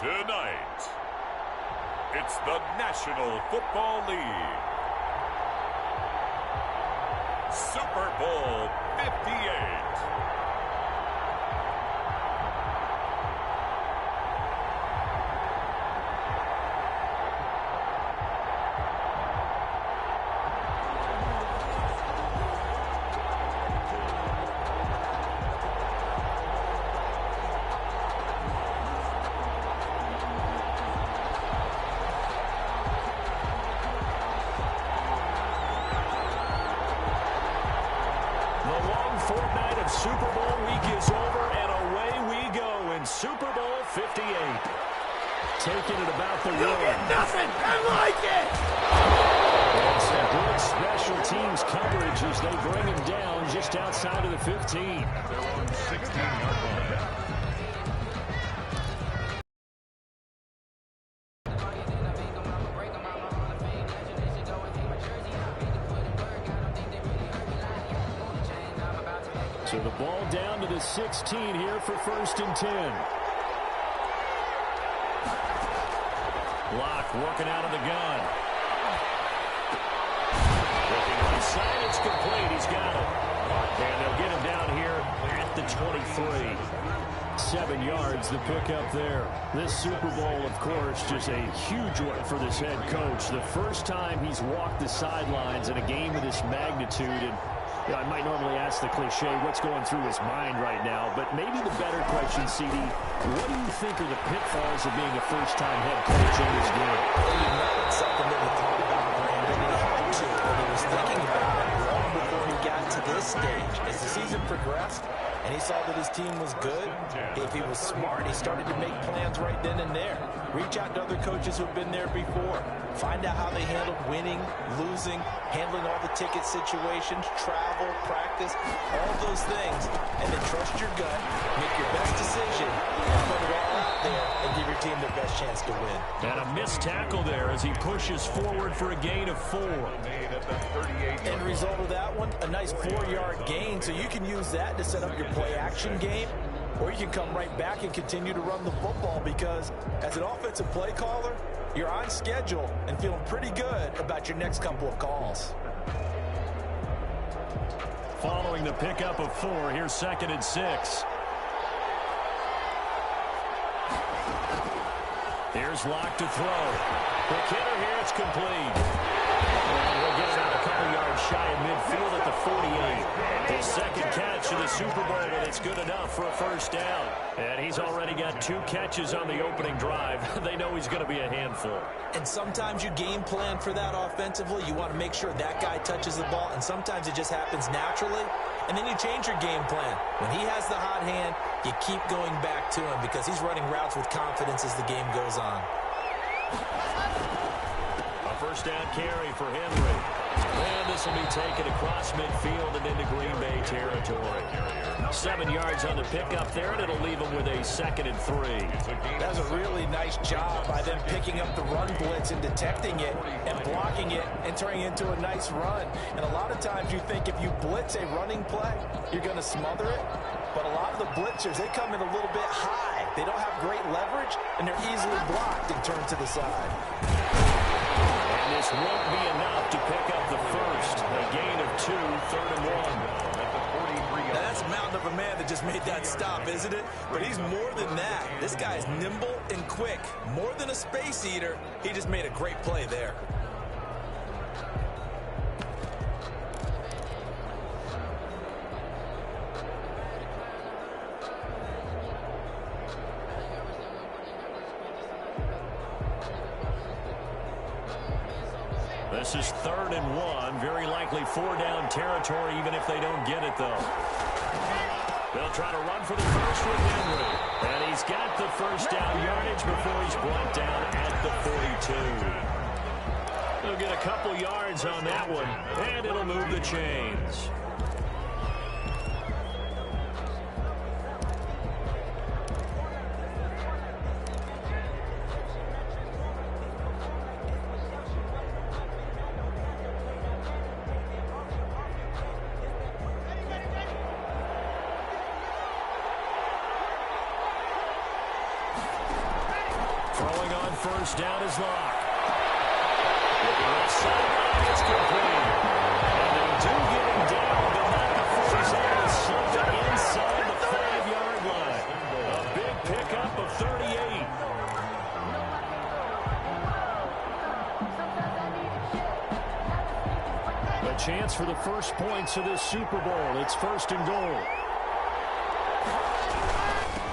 Tonight, it's the National Football League Super Bowl 58. Fortnight of Super Bowl week is over, and away we go in Super Bowl 58. Taking it about the You get nothing! I like it! And some good special teams coverage as they bring him down just outside of the 15. They're on 16-yard line. So the ball down to the 16 here for 1st and 10. Block working out of the gun. Looking right side, it's complete. He's got it. And they'll get him down here at the 23. 7 yards, the pickup there. This Super Bowl, of course, just a huge one for this head coach. The first time he's walked the sidelines in a game of this magnitude. And I might normally ask the cliche, what's going through his mind right now? But maybe the better question, CD, what do you think are the pitfalls of being a first-time head coach in this game? It's something that we talked about, Brandon. He had to, and he was thinking about it long before he got to this stage. As the season progressed, and he saw that his team was good, if he was smart, he started to make plans right then and there. Reach out to other coaches who've been there before. Find out how they handled winning, losing, handling all the ticket situations, travel, practice, all those things. And then trust your gut, make your best decision, and put it all out there and give your team the best chance to win. And a missed tackle there as he pushes forward for a gain of 4. End result of that one, a nice 4-yard gain, so you can use that to set up your play-action game, or you can come right back and continue to run the football because as an offensive play caller, you're on schedule and feeling pretty good about your next couple of calls. Following the pickup of 4, here's 2nd and 6. Here's Locke to throw. Quick hitter here, it's complete. And he'll get it out a couple yards shy of midfield at the 48. His 2nd catch of the Super Bowl, and it's good enough for a 1st down. And he's already got 2 catches on the opening drive. They know he's going to be a handful. And sometimes you game plan for that offensively. You want to make sure that guy touches the ball, and sometimes it just happens naturally. And then you change your game plan. When he has the hot hand, you keep going back to him because he's running routes with confidence as the game goes on. A 1st down carry for Henry. And this will be taken across midfield and into Green Bay territory. 7 yards on the pickup there, and it'll leave him with a 2nd and 3. That was a really nice job by them picking up the run blitz and detecting it and blocking it and turning it into a nice run. And a lot of times you think if you blitz a running play, you're going to smother it. But a lot of the blitzers, they come in a little bit high. They don't have great leverage, and they're easily blocked and turned to the side. And this won't be enough to pick up the 1st. A gain of 2, 3rd and 1. Now that's a mountain of a man that just made that stop, isn't it? But he's more than that. This guy's nimble and quick. More than a space eater, he just made a great play there. This is 3rd and 1. Very likely 4-down territory, even if they don't get it, though. They'll try to run for the 1st with Henry. And he's got the 1st down yardage before he's brought down at the 42. They'll get a couple yards on that one, and it'll move the chains. on first down is Locke. Looking left sideline, it's complete. And they do get him down, but not before he's able to slip it inside the 5-yard line. A big pickup of 38. A chance for the first points of this Super Bowl. It's first and goal.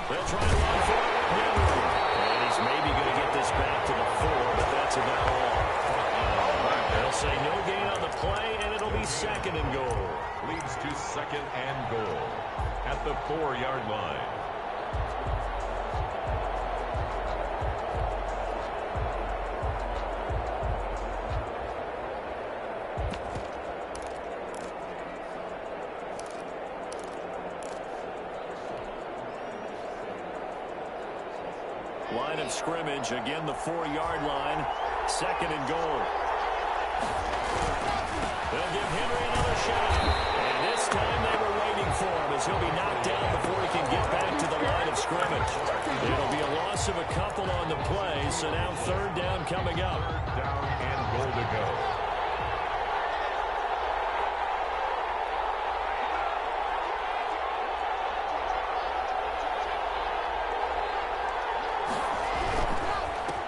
They'll try to run for it. And he's maybe going to get this back to the 4, but that's about all. They'll say no gain on the play, and it'll be second and goal. Leads to second and goal at the 4-yard line. Line of scrimmage, again the 4-yard line, second and goal. They'll give Henry another shot. And this time they were waiting for him as he'll be knocked down before he can get back to the line of scrimmage. It'll be a loss of a couple on the play, so now third down coming up. Down and goal to go.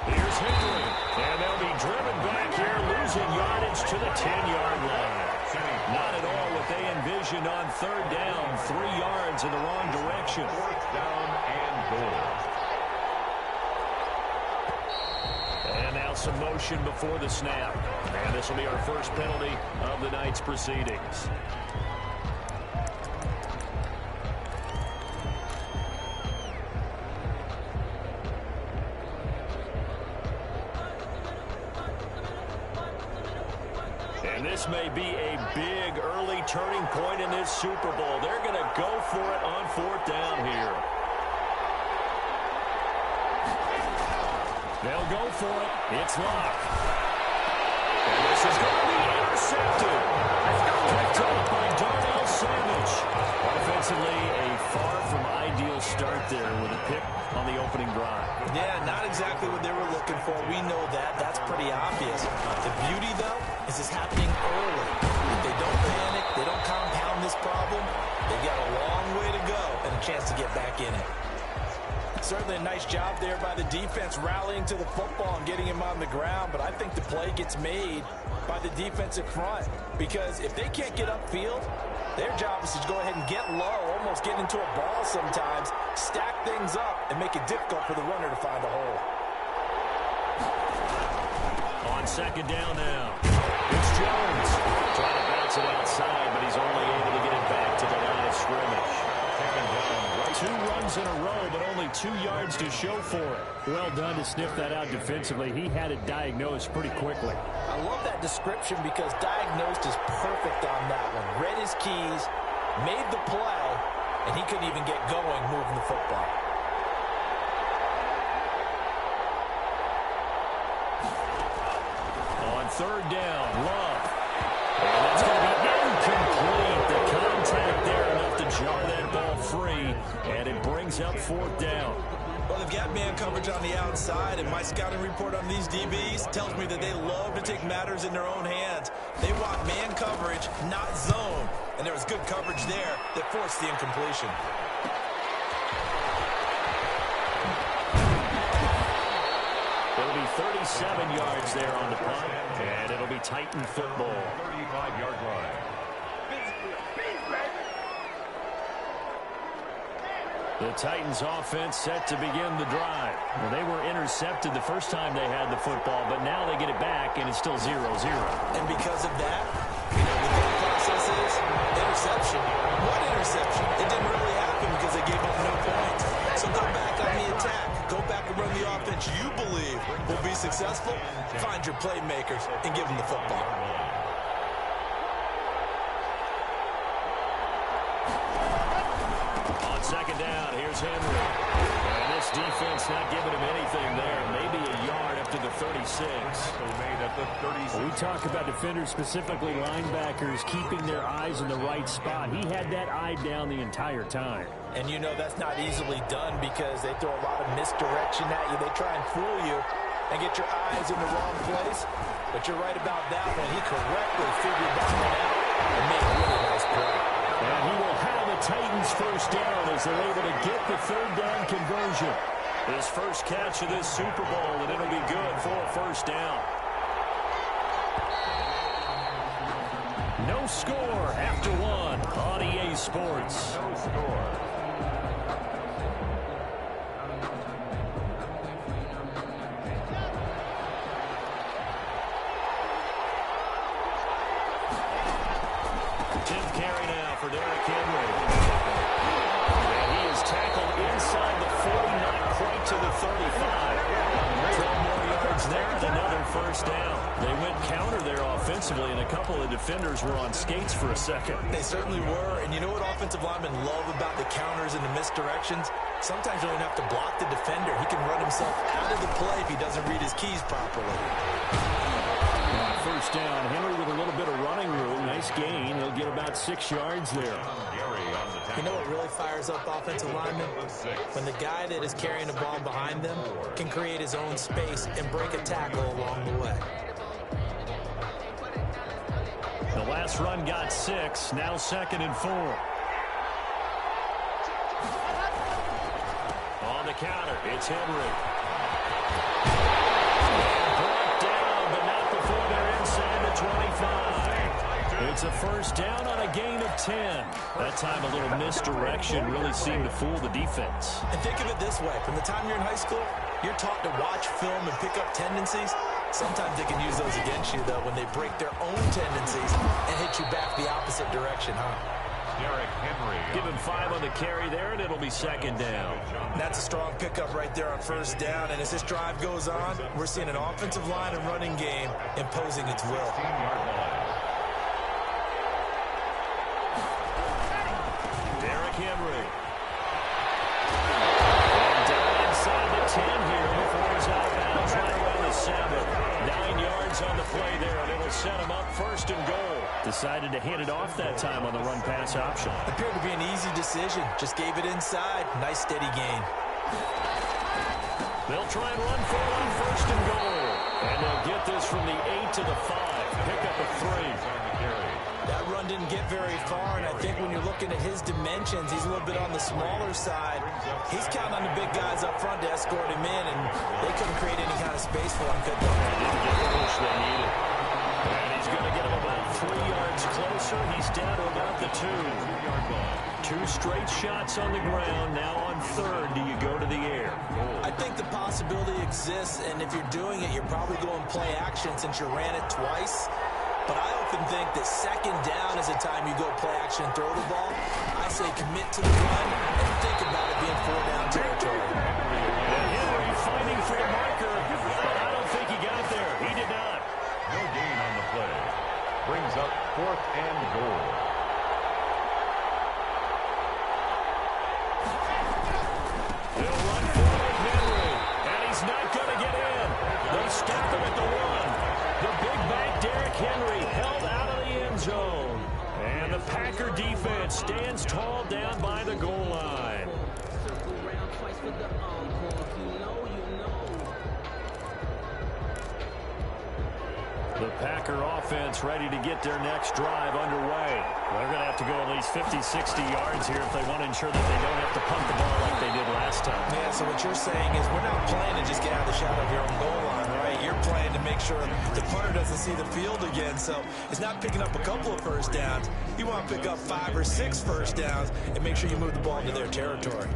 Here's Henry, and they'll be driven back here, losing yardage to the 10-yard line. Not at all what they envisioned on third down. 3 yards in the wrong direction. Fourth down and goal. And now some motion before the snap. And this will be our first penalty of the night's proceedings. And this may be a big early turning point in this Super Bowl. They're going to go for it on fourth down here. They'll go for it. It's Locke. And this is going to be intercepted. Picked up by Darnell Savage. Offensively, a far from ideal start there with a pick on the opening drive. Yeah, not exactly what they were looking for. We know that. That's pretty obvious. The beauty, though, is it's happening early. If they don't panic, they don't compound this problem, they've got a long way to go and a chance to get back in it. Certainly a nice job there by the defense rallying to the football and getting him on the ground, but I think the play gets made by the defensive front because if they can't get upfield, their job is to go ahead and get low, almost get into a ball sometimes, stack things up, and make it difficult for the runner to find a hole. On second down now, it's Jones. Trying to bounce it outside, but he's only able to get it back to the line of scrimmage. 2 runs in a row, but only 2 yards to show for it. Well done to sniff that out defensively. He had it diagnosed pretty quickly. I love that description because diagnosed is perfect on that one. Read his keys, made the play, and he couldn't even get going moving the football. On third down, Love. And that's going to be incomplete. The contact there enough to jar that ball free, and it brings up fourth down. Well, they've got man coverage on the outside, and my scouting report on these DBs tells me that they love to take matters in their own hands. They want man coverage, not zone. And there was good coverage there that forced the incompletion. It'll be 37 yards there on the punt, and it'll be Titan football. 35-yard line. The Titans offense set to begin the drive. Well, they were intercepted the first time they had the football, but now they get it back, and it's still 0-0. And because of that, you know, the thought process is interception. What interception? It didn't really happen because they gave up no points. So go back on the attack. Go back and run the offense you believe will be successful. Find your playmakers and give them the football. On second down, here's Henry. And this defense not giving him anything there. Maybe a yard up to the 36. So made at the 36. Well, we talk about defenders, specifically linebackers, keeping their eyes in the right spot. He had that eye down the entire time. And you know that's not easily done because they throw a lot of misdirection at you. They try and fool you and get your eyes in the wrong place. But you're right about that one. He correctly figured that one out and made a really nice play. And he will have the Titans first down as they're able to get the third down conversion. His first catch of this Super Bowl, and it'll be good for a first down. No score after one on EA Sports. No score. For Derrick Henry. And he is tackled inside the 40, not quite to the 35. 12 more yards there and another first down. They went counter there offensively, and a couple of defenders were on skates for a second. They certainly were, and you know what offensive linemen love about the counters and the misdirections? Sometimes you don't have to block the defender. He can run himself out of the play if he doesn't read his keys properly. First down, Henry with a little bit of running room. Nice gain. He'll get about 6 yards there. You know what really fires up offensive linemen? When the guy that is carrying the ball behind them can create his own space and break a tackle along the way. The last run got 6. Now 2nd and 4. On the counter, it's Henry. Inside the 25. It's a first down on a gain of 10. That time a little misdirection really seemed to fool the defense. And think of it this way. From the time you're in high school, you're taught to watch film and pick up tendencies. Sometimes they can use those against you, though, when they break their own tendencies and hit you back the opposite direction, huh? Derrick Henry. Give him 5 on the carry there, and it'll be 2nd down. That's a strong pickup right there on first down. And as this drive goes on, we're seeing an offensive line and running game imposing its will. 15-yard line. Derrick Henry. And down inside the 10 here before he's out of bounds right around the 7. 9 yards on the play there, and it'll set him up 1st and goal. Decided to hand it off that time on the run-pass option. Appeared to be an easy decision. Just gave it inside. Nice, steady gain. They'll try and run for it on 1st and goal. And they'll get this from the 8 to the 5. Pick up a 3. That run didn't get very far, and I think when you're looking at his dimensions, he's a little bit on the smaller side. He's counting on the big guys up front to escort him in, and they couldn't create any kind of space for him, could they? They didn't get the push they needed. And he's going to get him about 3 yards closer. He's down to about the 2. 2 straight shots on the ground. Now on 3rd, do you go to the air? I think the possibility exists, and if you're doing it, you're probably going play action since you ran it twice. But I often think that 2nd down is the time you go play action and throw the ball. I say commit to the run and think about it being 4-down territory. And Henry fighting for the marker, but I don't think he got there. He did not. No gain on the play. Brings up 4th and goal. They'll run forward Henry, and he's not going to get in. They stop him at the 1. The big back Derrick Henry held out of the end zone. And the Packer defense stands tall down by the goal line. The Packer offense ready to get their next drive underway. They're going to have to go at least 50, 60 yards here if they want to ensure that they don't have to punt the ball like they did last time. Yeah, so what you're saying is we're not playing to just get out of the shadow of your own goal line, right? You're playing to make sure the punter doesn't see the field again. So it's not picking up a couple of first downs. You want to pick up 5 or 6 first downs and make sure you move the ball into their territory.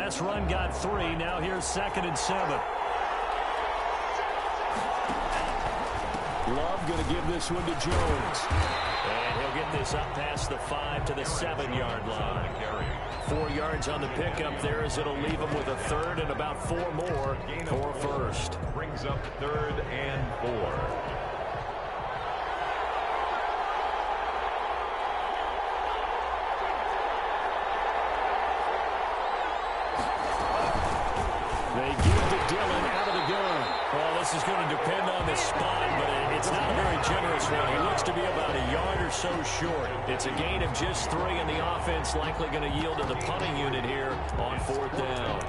Last run got 3. Now here's 2nd and 7. Love going to give this one to Jones. And he'll get this up past the 5 to the 7-yard line. 4 yards on the pickup there as it'll leave him with a 3rd and about 4 more for 1st. Brings up 3rd and 4. is going to depend on the spot, but it's not a very generous one. He looks to be about a yard or so short. It's a gain of just 3, and the offense likely going to yield to the punting unit here on 4th down.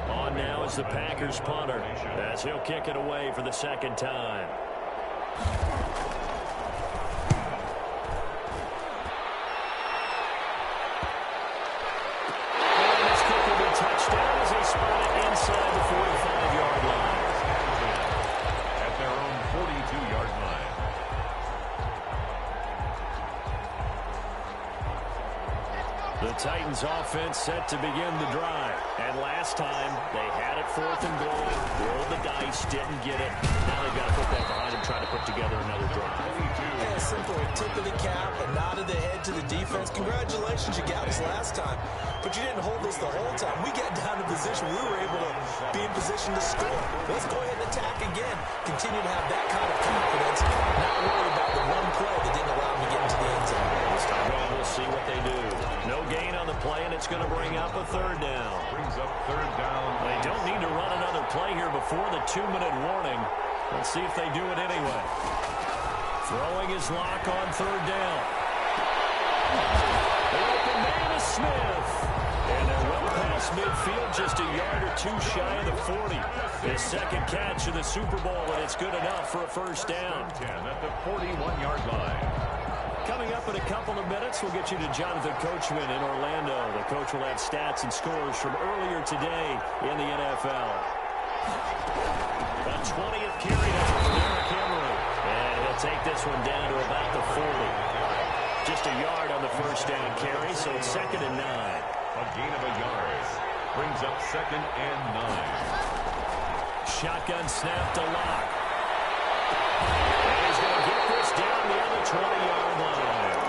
On now is the Packers punter, as he'll kick it away for the 2nd time. Touchdown as they spot it inside the 45-yard line. At their own 42-yard line. The Titans offense set to begin the drive. And last time, they had it 4th and goal, rolled the dice, didn't get it. Now they've got to put that behind them, trying to put together another drive. Yeah, a simple tip of the cap, a nod of the head to the defense. Congratulations, you got us last time. But you didn't hold us the whole time. We got down to position. We were able to be in position to score. Let's go ahead and attack again. Continue to have that kind of confidence. Not worry about the one play that didn't allow them to get into the end zone. This time around, we'll see what they do. No gain on the play, and it's going to bring up a 3rd down. Brings up 3rd down. They don't need to run another play here before the 2-minute warning. Let's see if they do it anyway. Throwing his lock on 3rd down. The open man is Smith. And they're well past midfield, just a yard or 2 shy of the 40. His 2nd catch of the Super Bowl, and it's good enough for a 1st down. 10 at the 41-yard line. Coming up in a couple of minutes, we'll get you to Jonathan Coachman in Orlando. The coach will have stats and scores from earlier today in the NFL. A 20th carry now for Derrick Henry. And he'll take this one down to about the 40. Just a yard on the 1st down carry, so it's 2nd and 9. A gain of a yard. Brings up 2nd and 9. Shotgun snap to Locke. And he's going to get this down the other 20-yard line.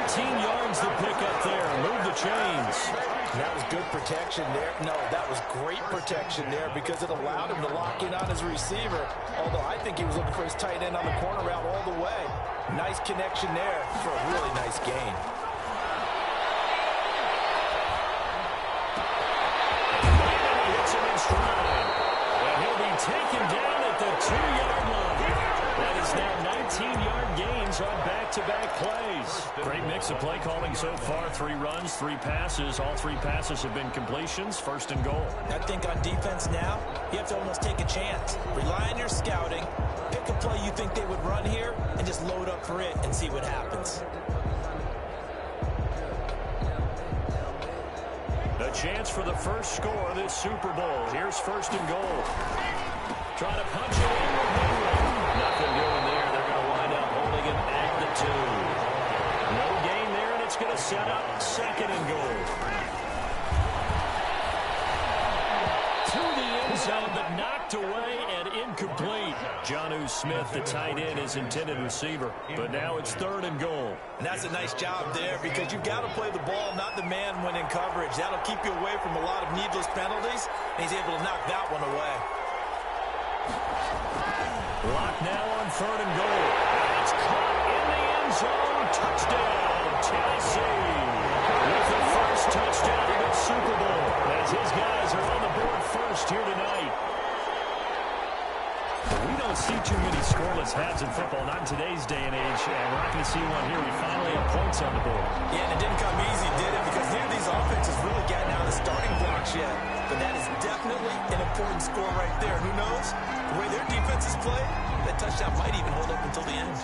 19 yards to pick up there. Move the chains. That was good protection there. No, that was great protection there because it allowed him to lock in on his receiver. Although I think he was looking for his tight end on the corner route all the way. Nice connection there for a really nice gain. And he'll be taken down at the 2-yard line. That is now 19-yard gains on back-to-back plays. Great mix of play calling so far. 3 runs, 3 passes. All 3 passes have been completions. 1st and goal. I think on defense now, you have to almost take a chance. Rely on your scouting. Pick a play you think they would run here and just load up for it and see what happens. A chance for the first score of this Super Bowl. Here's 1st and goal. Trying to punch it in with Henry. Nothing doing there. They're going to wind up holding it at the 2. No gain there, and it's going to set up 2nd and goal. To the end zone, but knocked away and incomplete. Jonnu Smith, the tight end, is intended receiver. But now it's 3rd and goal. And that's a nice job there because you've got to play the ball, not the man when in coverage. That'll keep you away from a lot of needless penalties, and he's able to knock that one away. Block now on 3rd and goal. It's caught in the end zone. Touchdown, Tennessee. With the first touchdown of the Super Bowl, as his guys are on the board first here tonight. We don't see too many scoreless halves in football, not in today's day and age, and we're not going to see one here. We finally have points on the board. Yeah, and it didn't come easy, did it? Because neither of these offenses really gotten out of the starting blocks yet. But that is definitely an important score right there. Who knows? The way their defenses play, that touchdown might even hold up until the end.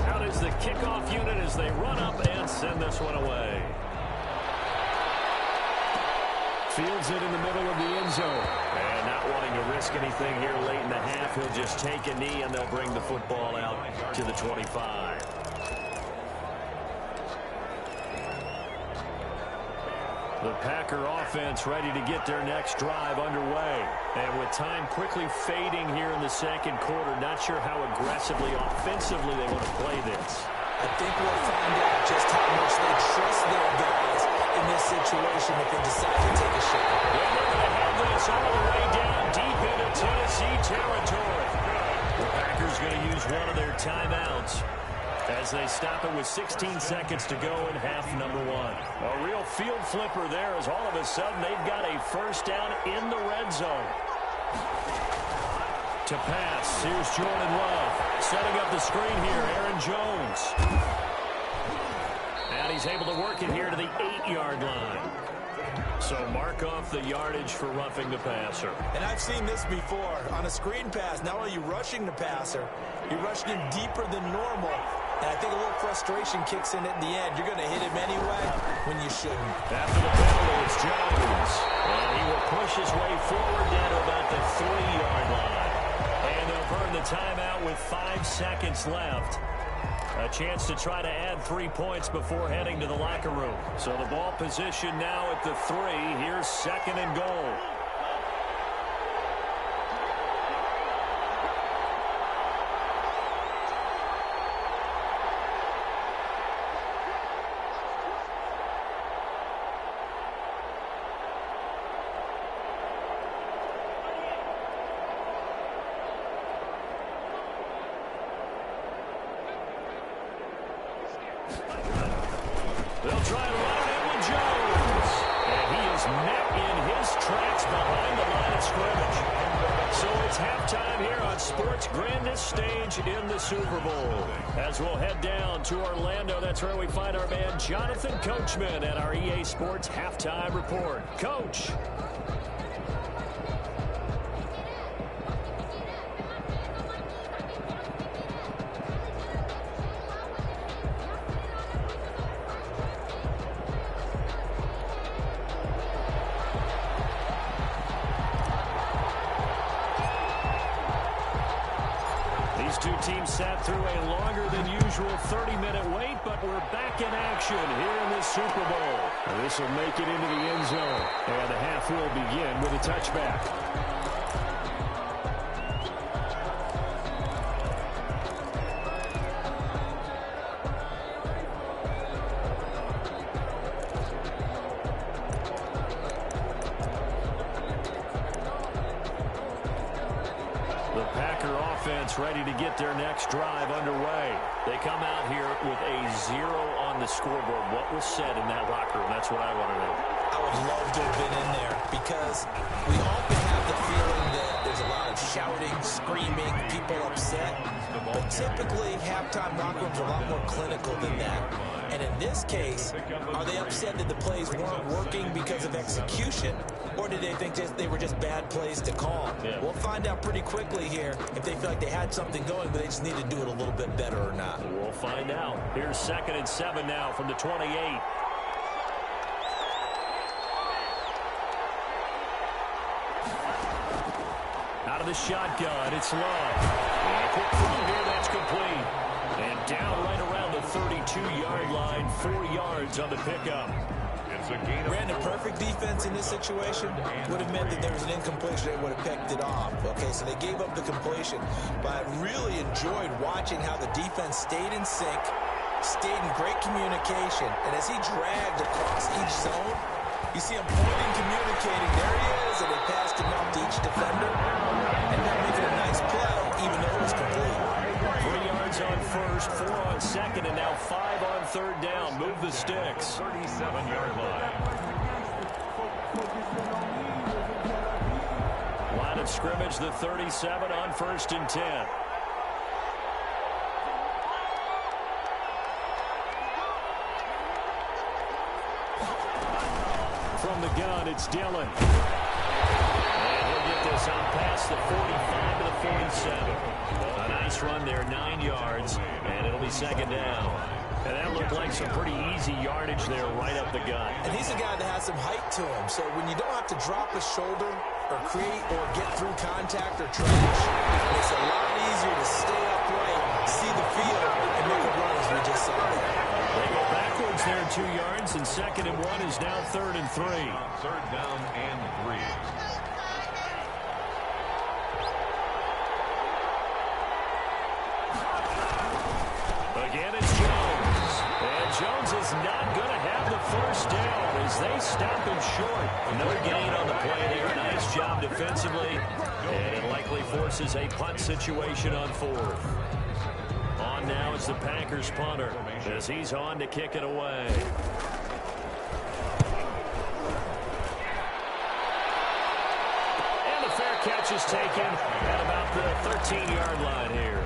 Out is the kickoff unit as they run up and send this one away. Fields it in the middle of the end zone. And not wanting to risk anything here late in the half, he'll just take a knee and they'll bring the football out to the 25. The Packer offense ready to get their next drive underway. And with time quickly fading here in the 2nd quarter, not sure how aggressively, offensively they want to play this. I think we'll find out just how much they trust their guys in this situation if they decide to take a shot. Well, they're going to have this all the way down deep into Tennessee territory. The Packers Packers going to use one of their timeouts as they stop it with 16 seconds to go in half number one. A real field flipper there as all of a sudden they've got a first down in the red zone. To pass, here's Jordan Love. Setting up the screen here, Aaron Jones. And he's able to work it here to the 8-yard line. So mark off the yardage for roughing the passer. And I've seen this before. On a screen pass, not only are you rushing the passer, you're rushing him deeper than normal. And I think a little frustration kicks in at the end. You're going to hit him anyway when you shouldn't. After the penalty, it's Jones. And he will push his way forward down to about the 3-yard line. And they'll burn the timeout with 5 seconds left. A chance to try to add 3 points before heading to the locker room. So the ball position now at the 3. Here's 2nd and goal. They'll try to run it in with Jones. And he is met in his tracks behind the line of scrimmage. So it's halftime here on sports' grandest stage in the Super Bowl. As we'll head down to Orlando, that's where we find our man Jonathan Coachman at our EA Sports Halftime Report. Coach. Two teams sat through a longer than usual 30-minute wait, but we're back in action here in the Super Bowl. This will make it into the end zone, and the half will begin with a touchback. Ready to get their next drive underway. They come out here with a 0 on the scoreboard. What was said in that locker room? That's what I want to know. I would love to have been in there because we often have the feeling that there's a lot of shouting, screaming, people upset. But typically, halftime locker rooms are a lot more clinical than that. And in this case, are they upset that the plays weren't working because of execution? Or did they think they were just bad plays to call? Yeah. We'll find out pretty quickly here if they feel like they had something going, but they just need to do it a little bit better or not. We'll find out. Here's 2nd and 7 now from the 28. Out of the shotgun, it's Love. And a quick throw here, that's complete. And down right around the 32-yard line, 4 yards on the pickup. Ran a perfect defense in this situation. Would have meant that there was an incompletion. They would have picked it off. Okay, so they gave up the completion. But I really enjoyed watching how the defense stayed in sync, stayed in great communication. And as he dragged across each zone, you see him pointing, communicating. There he is, and they passed him off to each defender. And now making a nice play, even though it was complete. 3 yards on first, 4 on second, and now 5 on third down. Move the sticks. 37-yard line. Line of scrimmage, the 37 on 1st and 10. From the gun, it's Dillon. And he'll get this on past the 45 to the 47. A nice run there, 9 yards, and it'll be 2nd down. And that looked like some pretty easy yardage there right up the gut. And he's a guy that has some height to him. So when you don't have to drop a shoulder or create or get through contact or trash, it's a lot easier to stay upright, see the field, and make a run as we just saw there. They go backwards there 2 yards, and 2nd and 1 is now 3rd and 3. 3rd down and 3. Again, it's Jones. And Jones is not going to have the first down as they stop him short. No gain on the play there. Nice job defensively. And it likely forces a punt situation on fourth. On now is the Packers punter as he's on to kick it away. And the fair catch is taken at about the 13-yard line here.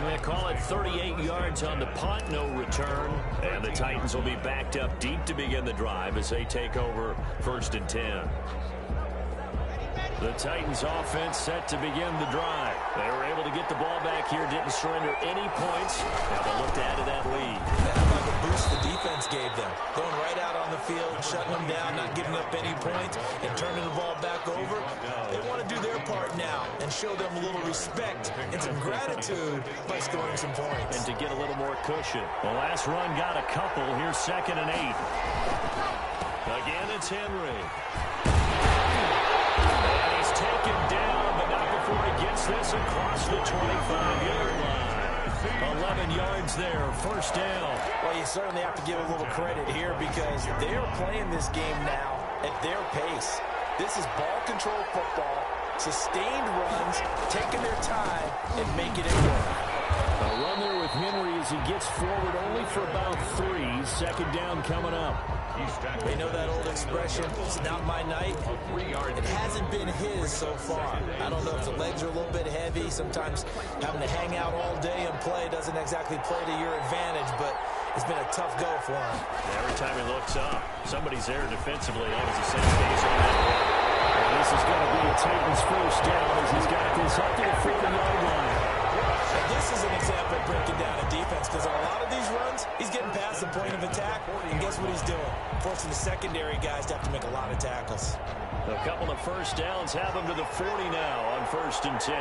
They call it 38 yards on the punt, no return. And the Titans will be backed up deep to begin the drive as they take over 1st and 10. The Titans offense set to begin the drive. They were able to get the ball back here, didn't surrender any points. Now they look to add to that lead. How about the boost the defense gave them? Going right out on the field, shutting them down, not giving up any points, and turning the ball back over. They want to do their part now and show them a little respect and some gratitude by scoring some points. And to get a little more cushion. The last run got a couple. Here's 2nd and 8. Again, it's Henry. Taken down, but not before he gets this across the 25-yard line. 11 yards there, first down. Well, you certainly have to give a little credit here because they're playing this game now at their pace. This is ball control football, sustained runs, taking their time, and making it work. A run there with Henry as he gets forward only for about 3. 2nd down coming up. They know that old expression, it's not my night. It hasn't been his so far. I don't know if the legs are a little bit heavy. Sometimes having to hang out all day and play doesn't exactly play to your advantage, but it's been a tough go for him. Every time he looks up, somebody's there defensively. That was the same case on that one. And this is going to be a Titans first down as he's got this up to the 40-yard line. And this is an example of breaking down a defense because on a lot of these runs, he's getting past the point of attack, and guess what he's doing? Forcing the secondary guys to have to make a lot of tackles. A couple of first downs have him to the 40 now on 1st and 10.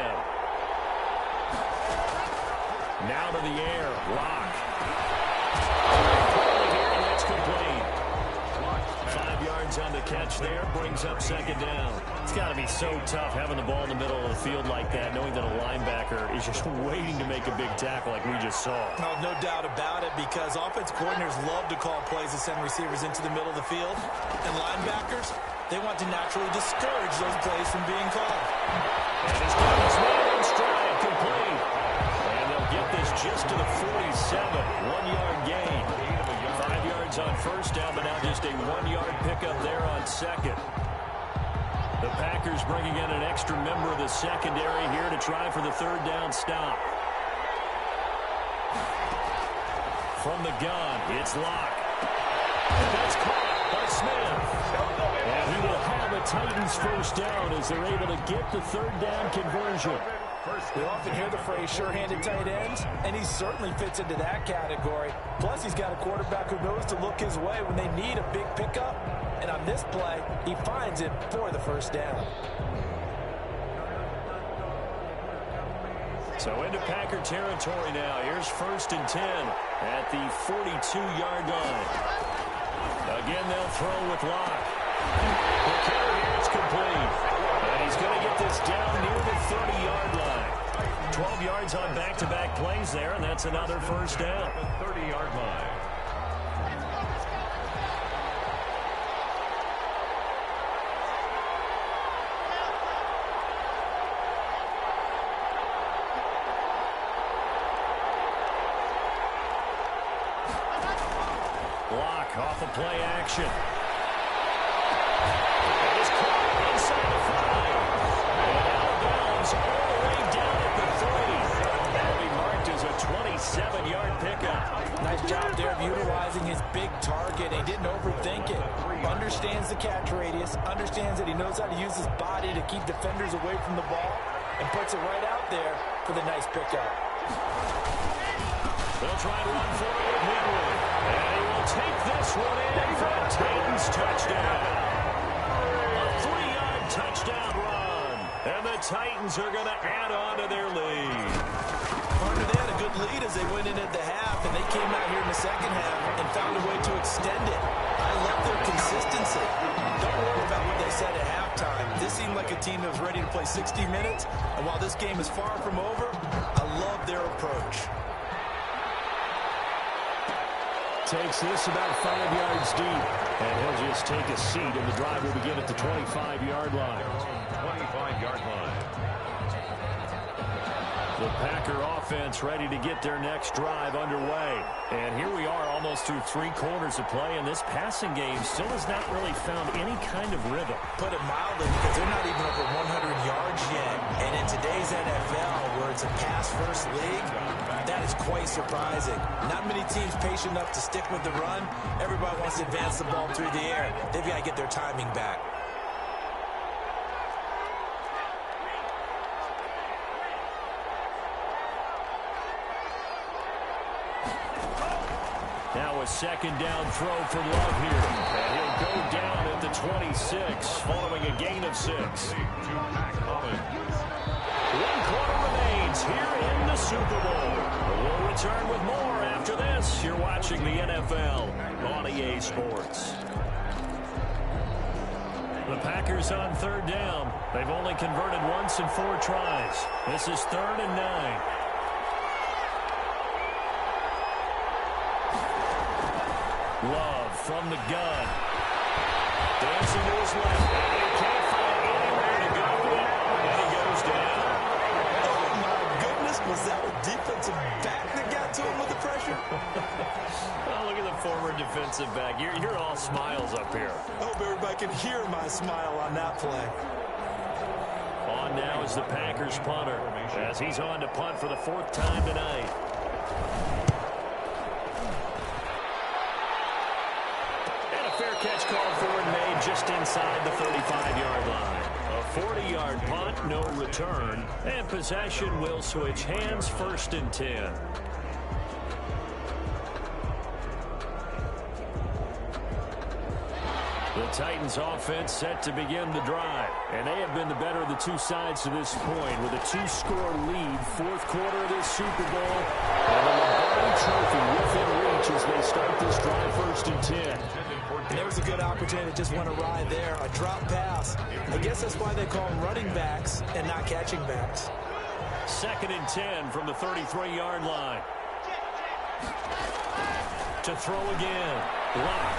Now to the air, Lock. Here, and that's complete. 5 yards on the catch there, brings up 2nd down. It's got to be so tough having the ball in the middle of the field like that, knowing that a linebacker is just waiting to make a big tackle like we just saw. No doubt about it, because offense coordinators love to call plays to send receivers into the middle of the field. And linebackers, they want to naturally discourage those plays from being called. And he's got his man in stride, complete. And they'll get this just to the 47, 1-yard gain. 5 yards on first down, but now just a 1-yard pickup there on 2nd. The Packers bringing in an extra member of the secondary here to try for the 3rd down stop. From the gun, it's Lock. And that's caught by Smith. And he will have a Titans first down as they're able to get the 3rd down conversion. We often hear the phrase sure-handed tight ends, and he certainly fits into that category. Plus, he's got a quarterback who knows to look his way when they need a big pickup. And on this play, he finds it for the first down. So into Packer territory now. Here's 1st and 10 at the 42-yard line. Again, they'll throw with Lock. The carry here is complete. And he's going to get this down near the 30-yard line. 12 yards on back-to-back plays there, and that's another first down. The 30-yard line. Lock off of play action. It is caught inside the 5. And out of bounds all the way down at the 3. That'll be marked as a 27-yard pickup. Nice job there of utilizing his big target. He didn't overthink it. Understands the catch radius. Understands that he knows how to use his body to keep defenders away from the ball. And puts it right out there for the nice pickup. They'll try to run for it with Henry. And he will take this one in for a Titans touchdown. A 3-yard touchdown run. And the Titans are going to add on to their lead. Partner, they had a good lead as they went into the half, and they came out here in the second half and found a way to extend it. I love their consistency. Don't worry about what they said at halftime. This seemed like a team that was ready to play 60 minutes, and while this game is far from over, I love their approach. Takes this about 5 yards deep. And he'll just take a seat, and the drive will begin at the 25-yard line. 25-yard line. The Packer offense ready to get their next drive underway. And here we are almost through 3 quarters of play, and this passing game still has not really found any kind of rhythm. Put it mildly, because they're not even over 100 yards yet. And in today's NFL, where it's a pass-first league, that is quite surprising. Not many teams patient enough to stick with the run. Everybody wants to advance the ball through the air. They've got to get their timing back. Now a second down throw for Love here. And he'll go down at the 26 following a gain of 6. 1 quarter remains here in the Super Bowl. We'll return with more after this. You're watching the NFL on EA Sports. The Packers on 3rd down. They've only converted once in 4 tries. This is 3rd and 9. Love from the gun. Dancing to his left. And he can't find anywhere to go. And he goes down. Oh, my goodness. Was that a defensive back that got to him with the pressure? Oh, look at the former defensive back. You're all smiles up here. I hope everybody can hear my smile on that play. On now is the Packers punter, as he's on to punt for the 4th time tonight. Fair catch called for and made just inside the 35-yard line. A 40-yard punt, no return, and possession will switch hands, 1st and 10. The Titans offense set to begin the drive, and they have been the better of the 2 sides to this point with a 2-score lead, 4th quarter of this Super Bowl, and a Lombardi trophy within reach as they start this drive, 1st and 10. And there was a good opportunity to just went awry there, a drop pass. I guess that's why they call them running backs and not catching backs. 2nd and 10 from the 33-yard line. To throw again. Lock.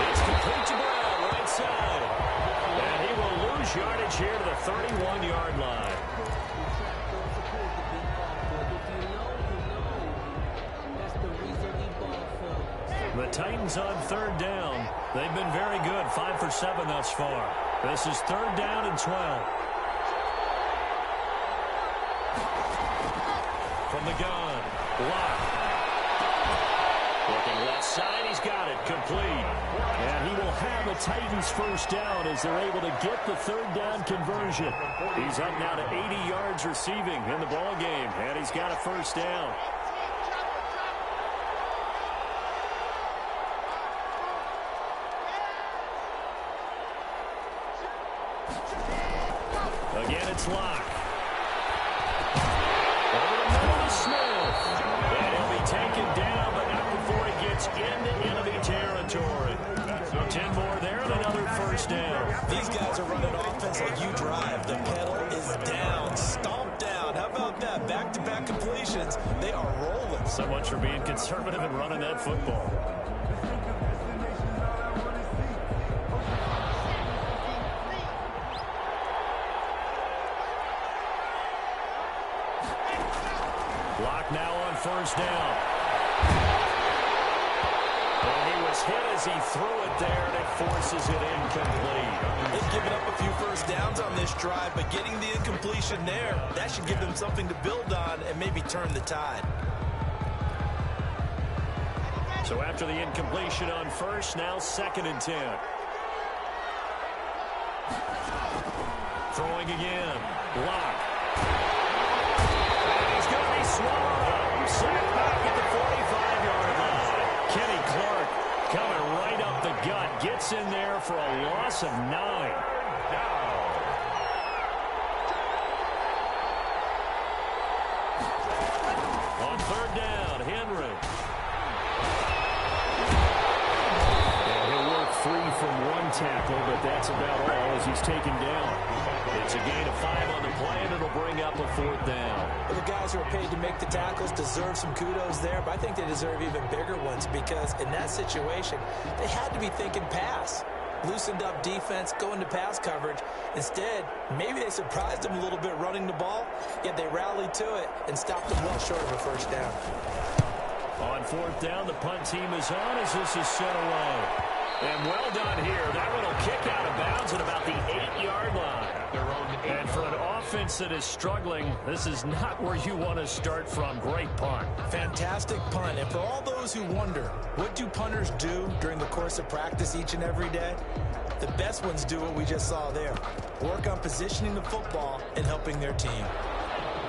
It's complete to Brown, right side. And he will lose yardage here to the 31-yard line. The Titans on 3rd down. They've been very good, 5 for 7 thus far. This is 3rd down and 12. From the gun, Lock. Looking left side, he's got it, complete. And he will have a Titans 1st down as they're able to get the 3rd down conversion. He's up now to 80 yards receiving in the ball game, and he's got a 1st down. Again, it's Lock. Over the middle to Smith. And he'll be taken down, but not before he gets into enemy territory. So 10 more there and another 1st down. These guys are running offense like you drive. The pedal is down, stomped down. How about that? Back-to-back completions. They are rolling. So much for being conservative and running that football. Lock now on 1st down. And he was hit as he threw it there, and it forces it incomplete. They've given up a few 1st downs on this drive, but getting the incompletion there, that should give them something to build on and maybe turn the tide. So after the incompletion on 1st, now 2nd and 10. Throwing again. Lock. Swallowed up, sacked back at the 45-yard line. Kenny Clark coming right up the gut, gets in there for a loss of 9. On 3rd down, Henry. And he'll work free from 1 tackle, but that's about all as he's taken down. It's a gain of 5 on the play, and it'll bring up a 4th down. Well, the guys who are paid to make the tackles deserve some kudos there, but I think they deserve even bigger ones because in that situation, they had to be thinking pass. Loosened up defense, going to pass coverage. Instead, maybe they surprised them a little bit running the ball, yet they rallied to it and stopped them well short of a 1st down. On 4th down, the punt team is on as this is sent away. And well done here. That one will kick out of bounds at about the 8-yard line. And for an offense that is struggling, this is not where you want to start from. Great punt. Fantastic punt. And for all those who wonder, what do punters do during the course of practice each and every day? The best ones do what we just saw there. Work on positioning the football and helping their team.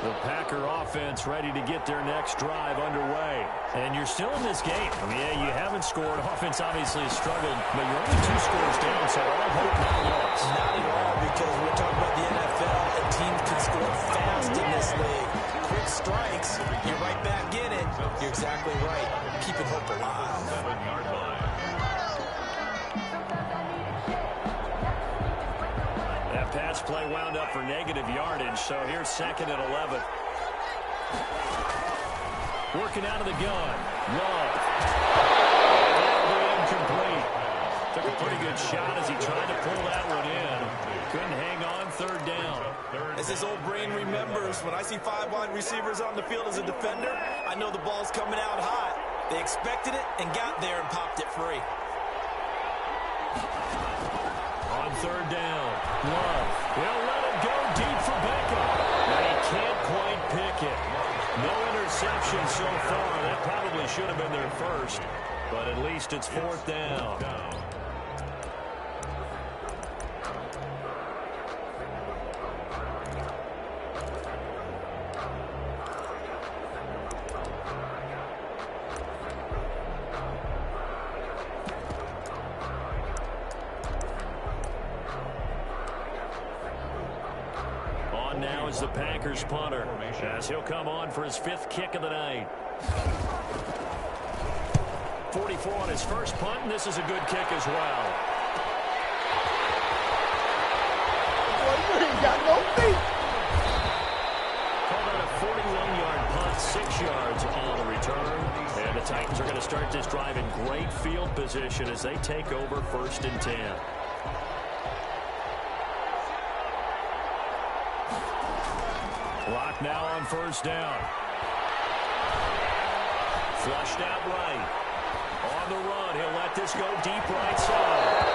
The Packer offense ready to get their next drive underway. And you're still in this game. I mean, yeah, you haven't scored. Offense obviously has struggled, but you're only 2 scores down, so all hope not lost. Not at all, because we're talking about the NFL, and teams can score fast in this league. Quick strikes, you're right back in it. You're exactly right. Keeping hope alive. 7-yard line. That pass play wound up for negative yardage, so here's 2nd and 11. Working out of the gun. Love. Incomplete. Took a pretty good shot as he tried to pull that one in. Couldn't hang on. 3rd down. As his old brain remembers, when I see 5 wide receivers on the field as a defender, I know the ball's coming out hot. They expected it and got there and popped it free. On 3rd down, Love will let it go deep for Beckham. And he can't quite pick it. No interception so far. That probably should have been their first, but at least it's 4th down. Now is the Packers punter as he'll come on for his 5th kick of the night. 44 on his first punt, and this is a good kick as well. Boy, you ain't got no feet. Call that a 41-yard punt, 6 yards on the return. And the Titans are going to start this drive in great field position as they take over 1st and 10. Clock now on 1st down. Flushed out right. On the run, he'll let this go deep right side.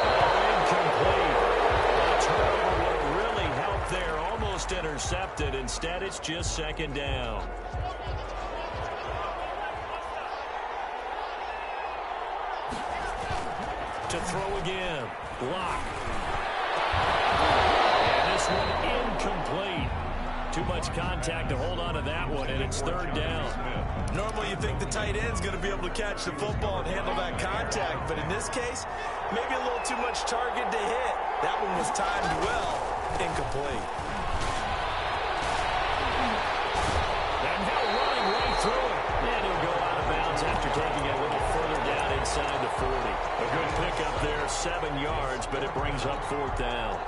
Incomplete. A turnover would have really helped there. Almost intercepted. Instead, it's just 2nd down. To throw again. Block. And this one incomplete. Too much contact to hold on to that one, and it's 3rd down. Normally you think the tight end's going to be able to catch the football and handle that contact, but in this case, maybe a little too much target to hit. That one was timed well. Incomplete. And now running right through it. And he'll go out of bounds after taking it a little further down inside the 40. A good pickup there, 7 yards, but it brings up 4th down.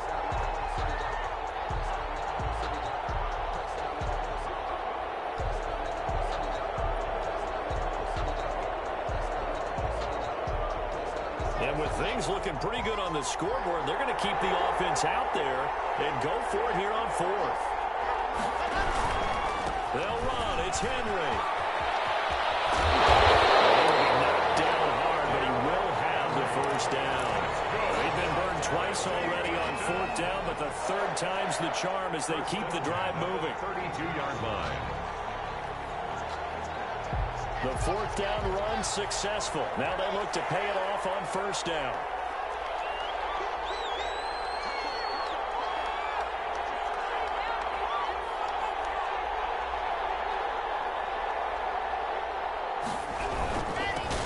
And with things looking pretty good on the scoreboard, they're going to keep the offense out there and go for it here on 4th. They'll run. It's Henry. He'll be knocked down hard, but he will have the 1st down. They've been burned twice already on 4th down, but the 3rd time's the charm as they keep the drive moving. 32-yard line. The 4th down run successful. Now they look to pay it off on 1st down.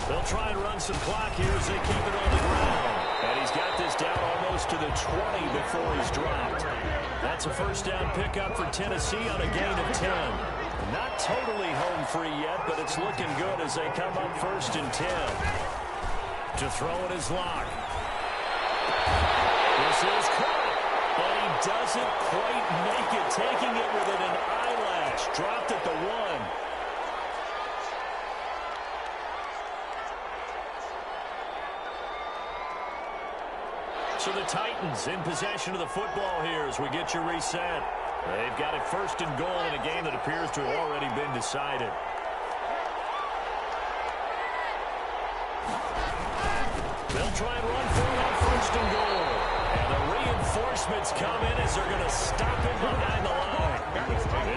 They'll try and run some clock here as they keep it on the ground. And he's got this down almost to the 20 before he's dropped. That's a 1st down pickup for Tennessee on a gain of 10. Not totally home free yet, but it's looking good as they come up 1st and 10. To throw it is Locke. This is caught. But he doesn't quite make it, taking it within an eyelash. Dropped at the 1. So the Titans in possession of the football here as we get you reset. They've got it first and goal in a game that appears to have already been decided. They'll try and run for it on first and goal. And the reinforcements come in as they're going to stop him behind the line.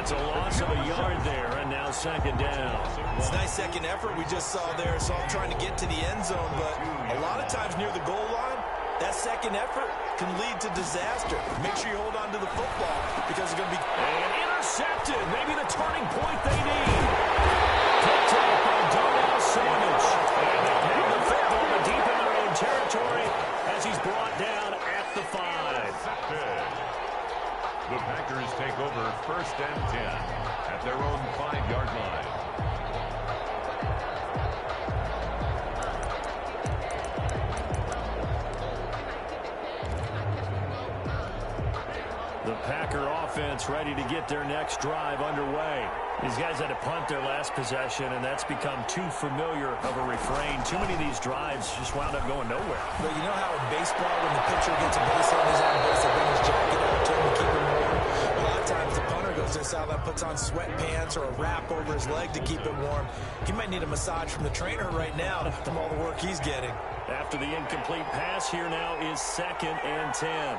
It's a loss of a yard there, and now second down. It's a nice second effort we just saw there. So I'm trying to get to the end zone, but a lot of times near the goal line, that second effort can lead to disaster. Make sure you hold on to the football because it's going to be... And intercepted. Maybe the turning point they need. Picked up by Darnell Savage. And they have the football to deep in their own territory as he's brought down at the 5. The Packers take over first and 10 at their own 5-yard line. The Packer offense ready to get their next drive underway. These guys had to punt their last possession, and that's become too familiar of a refrain. Too many of these drives just wound up going nowhere. But you know how in baseball, when the pitcher gets a base on his own base, they bring his jacket out to him to keep him warm? A lot of times the punter goes to the sideline, puts on sweatpants or a wrap over his leg to keep it warm. He might need a massage from the trainer right now from all the work he's getting. After the incomplete pass, here now is second and 10.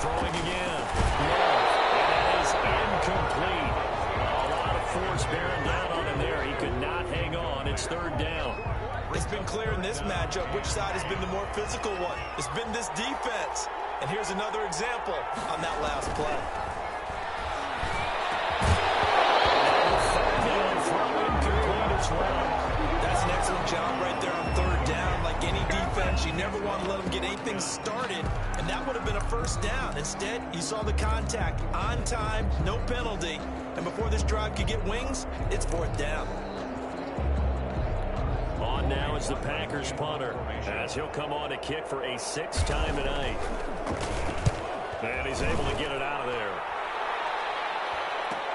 Throwing again. Love. And that is incomplete. A lot of force bearing down on him there. He could not hang on. It's third down. It's been clear in this matchup which side has been the more physical one. It's been this defense. And here's another example on that last play. That's an excellent job right there on third down. Like any defense, you never want to let them get anything started, and that would have been a first down. Instead, you saw the contact on time, no penalty, and before this drive could get wings, it's fourth down. On now is the Packers punter, as he'll come on to kick for a 6th time tonight. And he's able to get it out of there.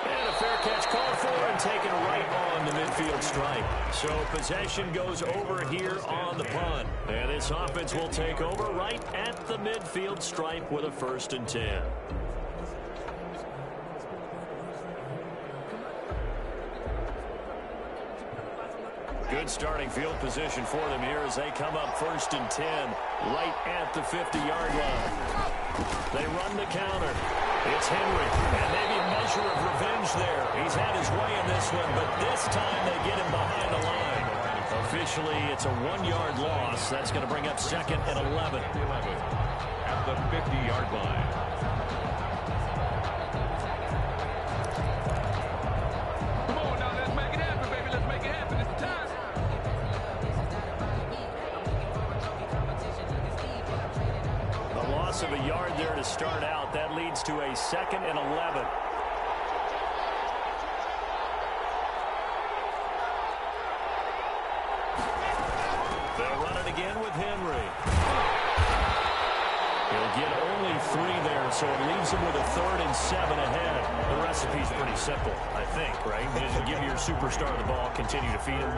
And a fair catch called for and taken right on the midfield stripe. So possession goes over here on the punt. And this offense will take over right at the midfield stripe with a 1st and 10. Good starting field position for them here as they come up 1st and 10 right at the 50-yard line. They run the counter. It's Henry, and maybe a measure of revenge there. He's had his way in this one, but this time they get him behind the line. Officially, it's a 1-yard loss. That's going to bring up 2nd and 11. At the 50-yard line. Come on now, let's make it happen, baby. Let's make it happen. It's time. A loss of a yard there to start out. That leads to a 2nd and 11. They'll run it again with Henry. He'll get only 3 there, so it leaves him with a 3rd and 7 ahead. The recipe's pretty simple, I think, right? Just give your superstar the ball, continue to feed him.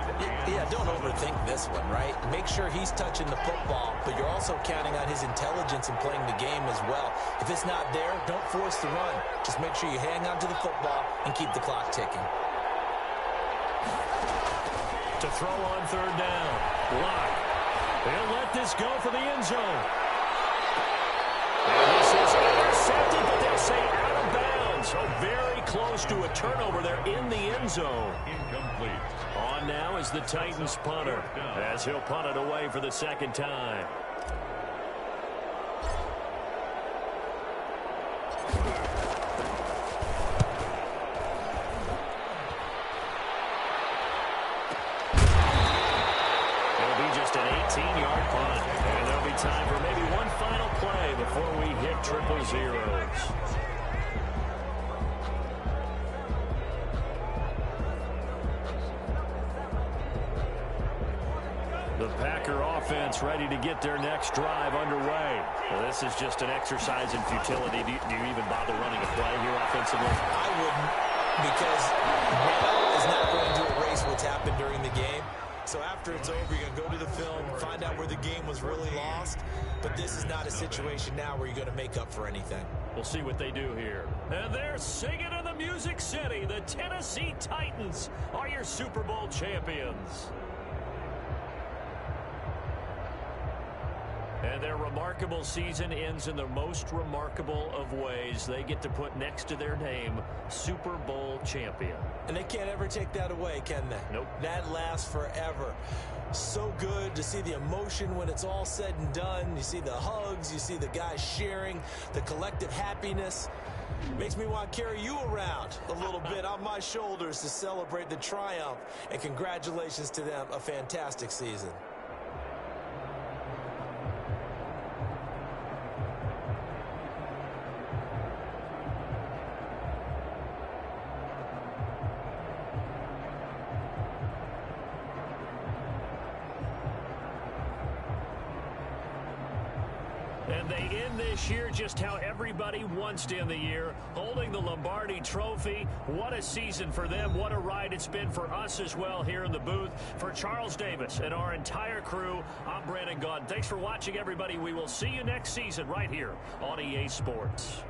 Yeah, don't overthink this one, right? Make sure he's touching the football, but you're also counting on his intelligence in playing the game as well. If it's not there, don't force the run. Just make sure you hang on to the football and keep the clock ticking. To throw on 3rd down. Block. They'll let this go for the end zone. And this is intercepted, but they'll say out of bounds. So very close to a turnover there in the end zone. Incomplete. On now is the Titans punter, as he'll punt it away for the 2nd time. It'll be just an 18-yard punt, and there'll be time for maybe one final play before we hit triple zeros. The Packer offense ready to get their next drive underway. Well, this is just an exercise in futility. Do you even bother running a play here offensively? I wouldn't, because now is not going to erase what's happened during the game. So after it's over, you're going to go to the film, find out where the game was really lost. But this is not a situation now where you're going to make up for anything. We'll see what they do here. And they're singing in the Music City. The Tennessee Titans are your Super Bowl champions. And their remarkable season ends in the most remarkable of ways. They get to put next to their name, Super Bowl champion. And they can't ever take that away, can they? Nope. That lasts forever. So good to see the emotion when it's all said and done. You see the hugs, you see the guys sharing, the collective happiness. Makes me want to carry you around a little bit on my shoulders to celebrate the triumph. And congratulations to them, a fantastic season. And they end this year just how everybody wants to end the year, holding the Lombardi Trophy. What a season for them. What a ride it's been for us as well here in the booth. For Charles Davis and our entire crew, I'm Brandon Gaudin. Thanks for watching, everybody. We will see you next season right here on EA Sports.